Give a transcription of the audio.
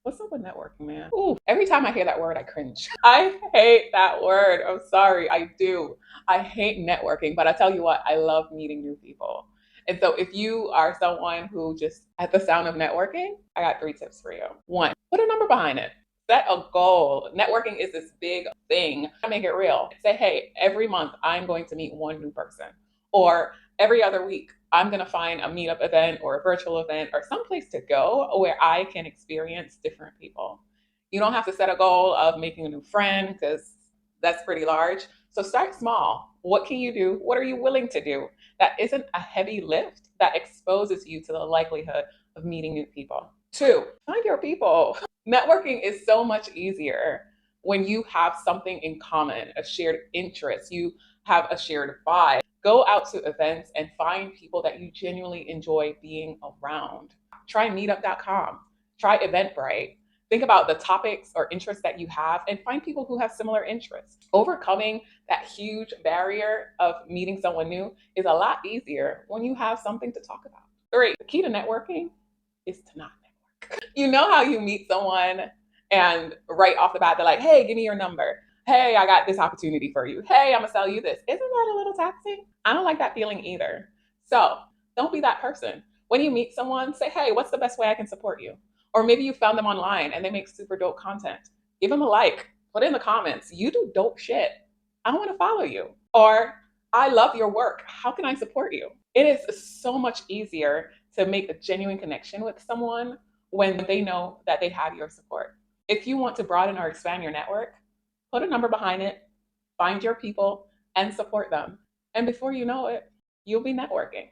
What's up with networking, man? Ooh, every time I hear that word, I cringe. I hate that word. I'm sorry, I do. I hate networking, but I tell you what, I love meeting new people. And so if you are someone who just at the sound of networking, I got three tips for you. One, put a number behind it. Set a goal. Networking is this big thing. I make it real. Say, hey, every month I'm going to meet one new person. Or every other week, I'm going to find a meetup event or a virtual event or someplace to go where I can experience different people. You don't have to set a goal of making a new friend because that's pretty large. So start small. What can you do? What are you willing to do? That isn't a heavy lift that exposes you to the likelihood of meeting new people. Two, find your people. Networking is so much easier when you have something in common, a shared interest, you have a shared vibe. Go out to events and find people that you genuinely enjoy being around. Try meetup.com, try Eventbrite. Think about the topics or interests that you have and find people who have similar interests. Overcoming that huge barrier of meeting someone new is a lot easier when you have something to talk about. Three, the key to networking is to not network. You know how you meet someone and right off the bat, they're like, hey, give me your number. Hey, I got this opportunity for you. Hey, I'm gonna sell you this. Isn't that a little taxing? I don't like that feeling either. So don't be that person. When you meet someone, say, hey, what's the best way I can support you? Or maybe you found them online and they make super dope content. Give them a like, put it in the comments. You do dope shit. I want to follow you. Or I love your work. How can I support you? It is so much easier to make a genuine connection with someone when they know that they have your support. If you want to broaden or expand your network, put a number behind it, find your people, and support them. And before you know it, you'll be networking.